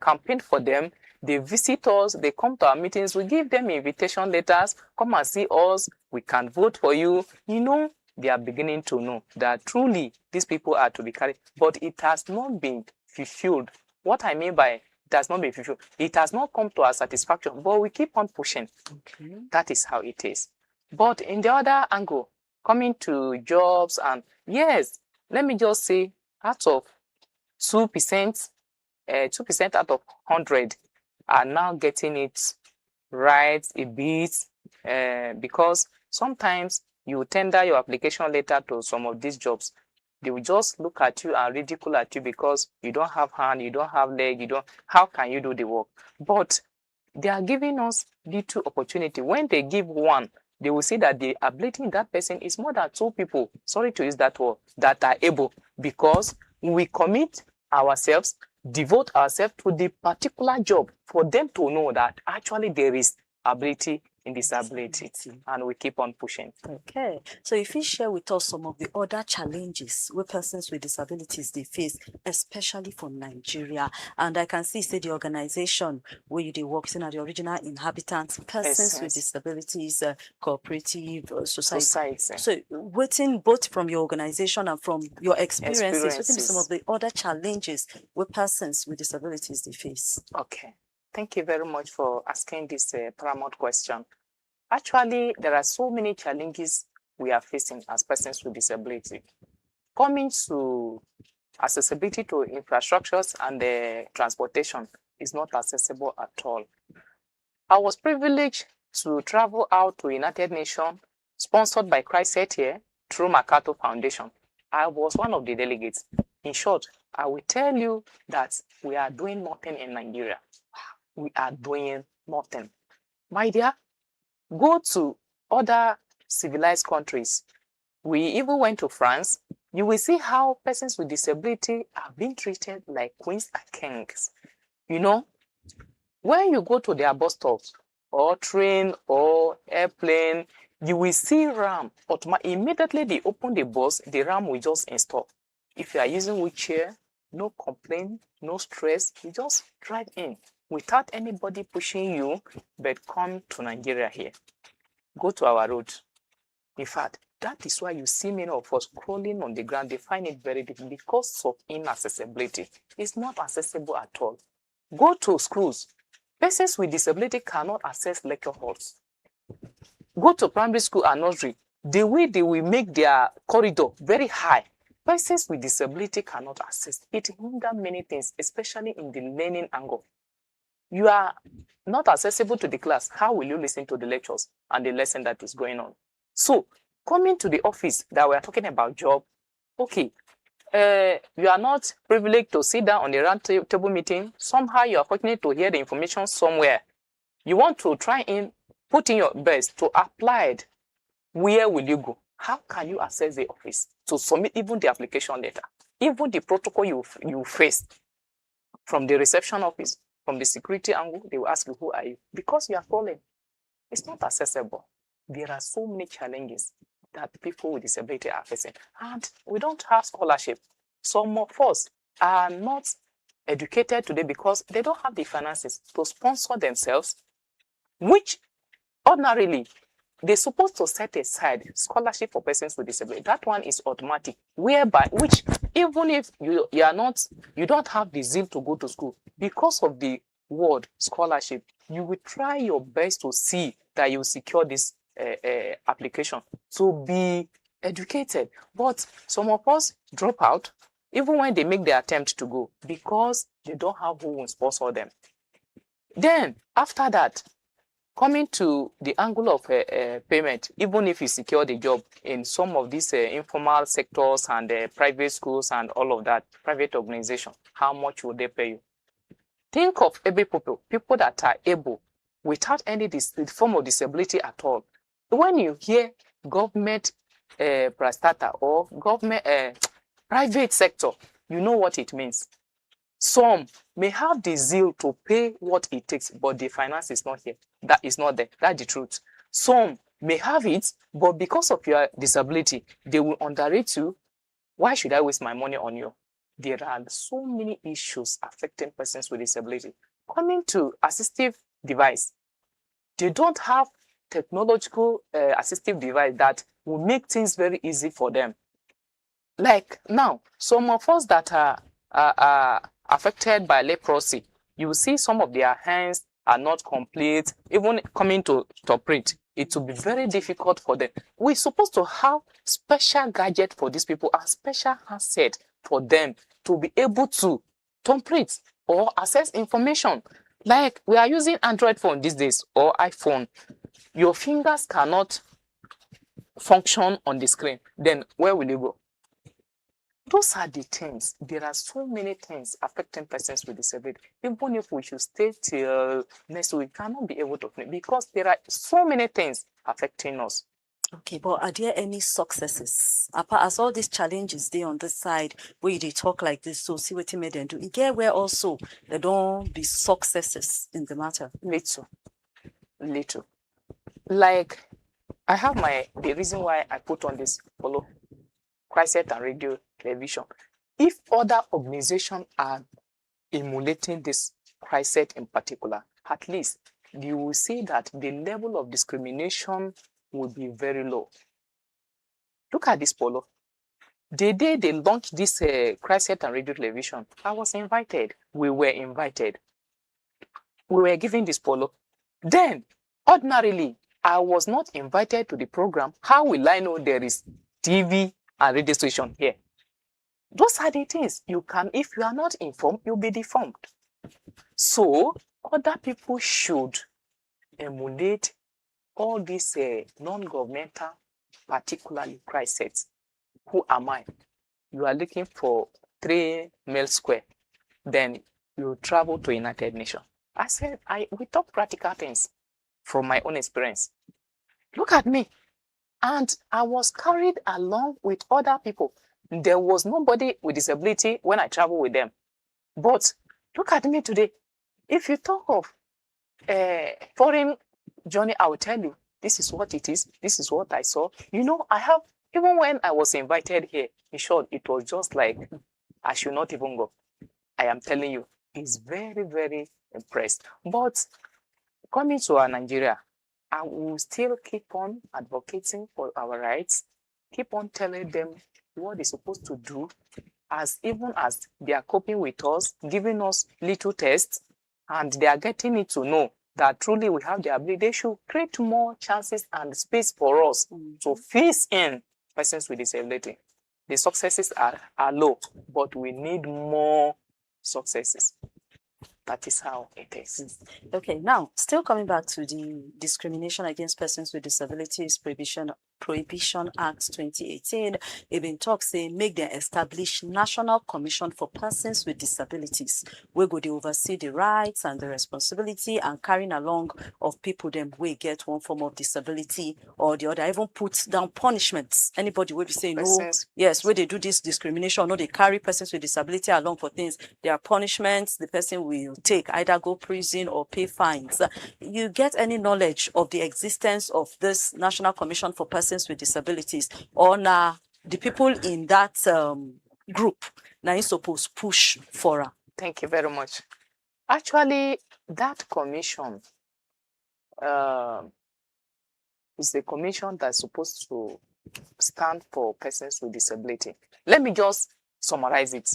campaign for them. They visit us, they come to our meetings, we give them invitation letters, come and see us, we can vote for you. They are beginning to know that truly these people are to be carried, but it has not been fulfilled. What I mean by it has not been fulfilled, it has not come to our satisfaction, but we keep on pushing. Okay. That is how it is. But in the other angle, coming to jobs, and yes, let me just say, out of 2%, 2% out of 100 are now getting it right a bit, because sometimes you tender your application letter to some of these jobs, they will just look at you and ridicule at you because you don't have hand, you don't have leg, how can you do the work? But they are giving us little opportunity. When they give one, they will see that the ability in that person is more than 2 people, sorry to use that word, that are able, because we commit ourselves, devote ourselves to the particular job for them to know that actually there is ability in disability, and we keep on pushing. Okay, so if you share with us some of the other challenges where persons with disabilities they face, especially for Nigeria, and I can see the organization where you work in are the original inhabitants, persons with disabilities, cooperative society. So, waiting both from your organization and from your experiences, what are some of the other challenges where persons with disabilities they face? Okay. Thank you very much for asking this paramount question. Actually, there are so many challenges we are facing as persons with disability. Coming to accessibility to infrastructures and transportation is not accessible at all. I was privileged to travel out to United Nations, sponsored by CHRICED here through MacArthur Foundation. I was one of the delegates. In short, I will tell you that we are doing nothing in Nigeria. We are doing nothing. My dear, go to other civilized countries. We even went to France. You will see how persons with disability are being treated like queens and kings. When you go to their bus stops or train or airplane, you will see RAM. Immediately they open the bus, the RAM will just install. If you are using wheelchair, no complaint, no stress. You just drive in without anybody pushing you, but come to Nigeria here. Go to our road. In fact, that is why you see many of us crawling on the ground. They find it very difficult because of inaccessibility. It's not accessible at all. Go to schools. Persons with disability cannot access lecture halls. Go to primary school and nursery. The way they will make their corridor very high, persons with disability cannot access. It hinders many things, especially in the learning angle. You are not accessible to the class. How will you listen to the lectures and the lesson that is going on? So, coming to the office that we are talking about job, okay, you are not privileged to sit down on a round table meeting. Somehow you are fortunate to hear the information somewhere. You want to try and put in your best to apply it. Where will you go? How can you access the office to submit even the application letter? Even the protocol you face from the reception office, from the security angle, they will ask you, who are you? Because you are falling. It's not accessible. There are so many challenges that people with disability are facing. And we don't have scholarship. Some of us are not educated today because they don't have the finances to sponsor themselves, which ordinarily they're supposed to set aside scholarship for persons with disability. That one is automatic, whereby which even if you don't have the zeal to go to school, because of the word scholarship, you will try your best to see that you secure this application to be educated. But some of us drop out even when they make the attempt to go because they don't have who will sponsor them. Then after that, coming to the angle of payment, even if you secure the job in some of these informal sectors and private schools and all of that, private organization, how much will they pay you? Think of able people that are able without any form of disability at all. When you hear government prestata or government private sector, you know what it means. Some may have the zeal to pay what it takes, but the finance is not here. That is not there. That's the truth. Some may have it, but because of your disability, they will underrate you. Why should I waste my money on you? There are so many issues affecting persons with disability. Coming to assistive device, they don't have technological assistive device that will make things very easy for them. Like now, some of us that are affected by leprosy, you will see some of their hands are not complete. Even coming to operate, it will be very difficult for them. We're supposed to have special gadget for these people and special handset for them to be able to operate or access information. Like we are using Android phone these days or iPhone. Your fingers cannot function on the screen. Then where will you go? Those are the things. There are so many things affecting persons with disability. Even if we should stay till next week, we cannot be able to finish because there are so many things affecting us. Okay, but are there any successes? Apart as all these challenges they on this side, where they talk like this, so see what you made them do. It get where also there don't be successes in the matter. Little. Like I have the reason why I put on this follow CHRICED Radio television. If other organizations are emulating this CHRICED in particular, at least you will see that the level of discrimination will be very low. Look at this polo. The day they launched this CHRICED Radio television, I was invited. We were invited. We were given this polo. Then, ordinarily, I was not invited to the program. How will I know there is TV and radio station here? Those are the things you can, if you are not informed, you'll be deformed. So, other people should emulate all these non-governmental, particularly CHRICED. Who am I? You are looking for 3 mile square. Then you travel to United Nations. I said, we talk practical things from my own experience. Look at me. And I was carried along with other people. There was nobody with disability when I travel with them. But look at me today. If you talk of foreign journey, I will tell you, this is what it is. This is what I saw. You know, I have, even when I was invited here, in short, it was just like, I should not even go. I am telling you, is very, very impressed. But coming to our Nigeria, I will still keep on advocating for our rights, keep on telling them what they're supposed to do, as even as they are coping with us, giving us little tests, and they are getting it to know that truly we have the ability. They should create more chances and space for us to face in persons with disability. The successes are low, but we need more successes. That is how it is. Okay, now still coming back to the Discrimination Against Persons with Disabilities Prohibition Act 2018, it been talk say make them establish National Commission for Persons with Disabilities. We go to oversee the rights and the responsibility and carrying along of people them we get one form of disability or the other. Even put down punishments. Anybody will be saying no, yes, where they do this discrimination, no, they carry persons with disability along for things. There are punishments. The person will take either go prison or pay fines. You get any knowledge of the existence of this National Commission for Persons with Disabilities, or now the people in that group now you suppose push for her? Thank you very much. Actually, that commission is a commission that's supposed to stand for persons with disability. Let me just summarize it.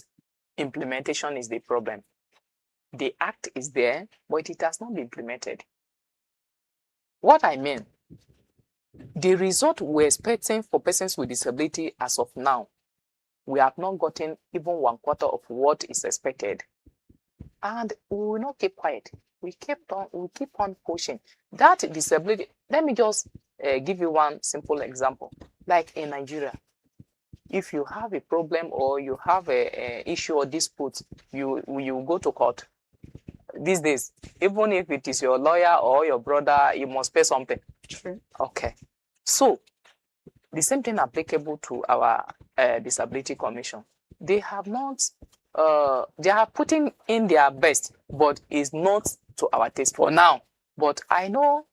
Implementation is the problem. The act is there, but it has not been implemented. What I mean, the result we're expecting for persons with disability as of now, we have not gotten even 1/4 of what is expected. And we will not keep quiet. We keep on pushing. That disability, let me just give you one simple example. Like in Nigeria, if you have a problem or you have a issue or dispute, you go to court. These days, even if it is your lawyer or your brother, you must pay something. True. Okay. So, the same thing applicable to our Disability Commission. They have not, they are putting in their best, but it's not to our taste for now. But I know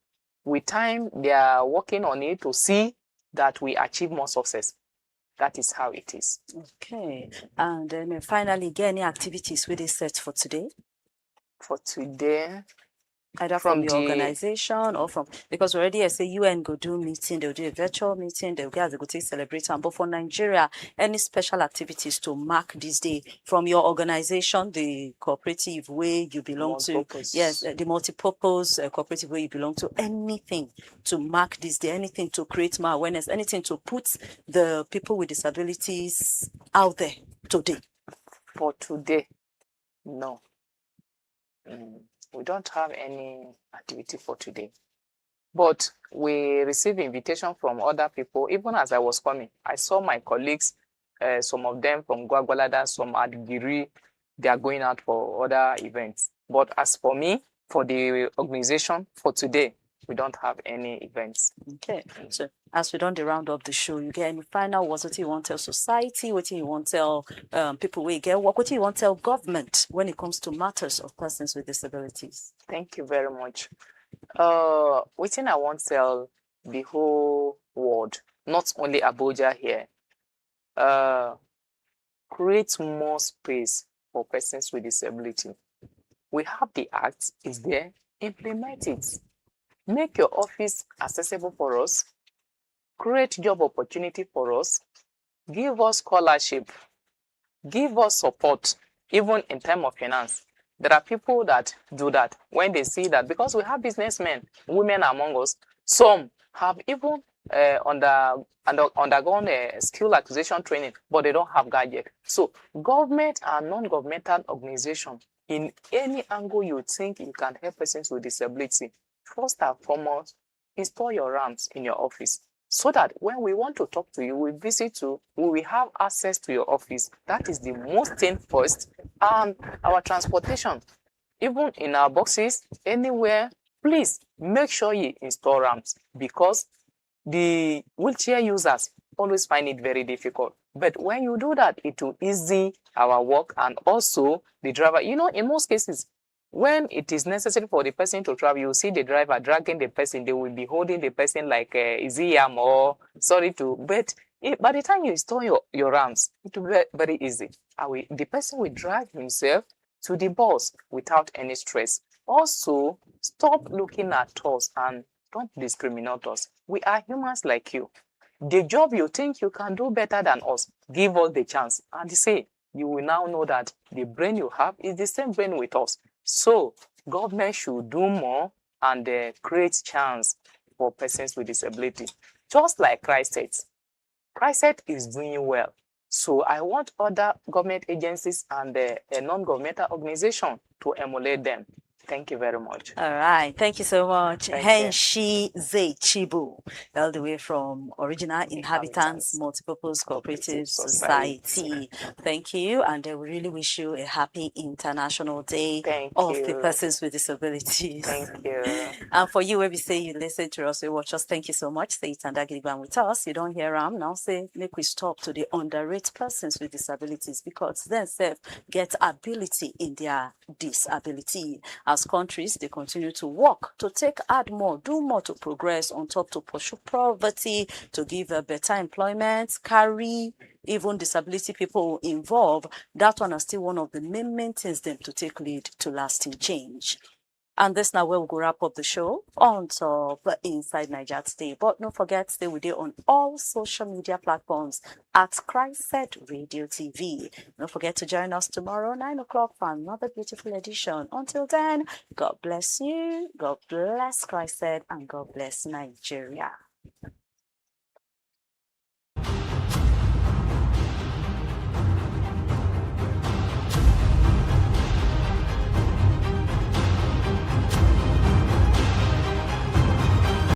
with time, they are working on it to see that we achieve more success. That is how it is. Okay. And then finally, get any activities with this set for today? For today, either from your organization or from, because already I say UN go do meeting, they'll do a virtual meeting, they'll get go take celebrate. But for Nigeria, any special activities to mark this day from your organization, the cooperative way you belong to? Yes, the multi-purpose cooperative way you belong to. Anything to mark this day, anything to create more awareness, anything to put the people with disabilities out there today? For today, no. We don't have any activity for today. But we receive invitation from other people. Even as I was coming, I saw my colleagues, some of them from Gwagwalada, some at Giri, they are going out for other events. But as for me, for the organization, for today, we don't have any events. Okay, so as we done the round of the show, you get any final words? What you want to tell society? What you want to tell people where you get work? What you want to tell government when it comes to matters of persons with disabilities? Thank you very much. What I want to tell the whole world, not only Abuja here, create more space for persons with disability. We have the act, is there, implement it. Make your office accessible for us. Create job opportunity for us. Give us scholarship. Give us support, even in terms of finance. There are people that do that when they see that, because we have businessmen, women among us, some have even undergone skill acquisition training, but they don't have gadget. So government and non-governmental organization, in any angle you think you can help persons with disability, first and foremost, install your ramps in your office so that when we want to talk to you, we visit you, we will have access to your office. That is the most thing first. And our transportation, even in our boxes, anywhere, please make sure you install ramps, because the wheelchair users always find it very difficult. But when you do that, it will easy our work, and also the driver. You know, in most cases, when it is necessary for the person to travel, you see the driver dragging the person. They will be holding the person like easy yam or sorry to. But by the time you install your ramps, it will be very easy. The person will drive himself. to the boss without any stress. Also, stop looking at us and don't discriminate us. We are humans like you. The job you think you can do better than us, give us the chance. And say, you will now know that the brain you have is the same brain with us. So, government should do more and create chance for persons with disability. Just like CHRICED. CHRICED is doing well. So I want other government agencies and non-governmental organizations to emulate them. Thank you very much. All right. Thank you so much. Thank Henshi Zechibu, all the way from Original Inhabitants Multipurpose Cooperative Society. Thank you. And we really wish you a happy International Day of the Persons with Disabilities. Thank you. And for you, when we say you listen to us, you watch us, thank you so much. Say it and agreement with us. You don't hear them now. Say, make we stop to the underrated persons with disabilities, because themselves get ability in their disability. As countries, they continue to work to take add more, do more to progress, on top to pursue poverty, to give a better employment, carry even disability people involved. That one is still one of the main things them to take lead to lasting change. And this now where we'll go wrap up the show on top Inside Niger today. But don't forget, stay with you on all social media platforms at CHRICED Radio TV. Don't forget to join us tomorrow, 9 o'clock, for another beautiful edition. Until then, God bless you, God bless CHRICED, and God bless Nigeria.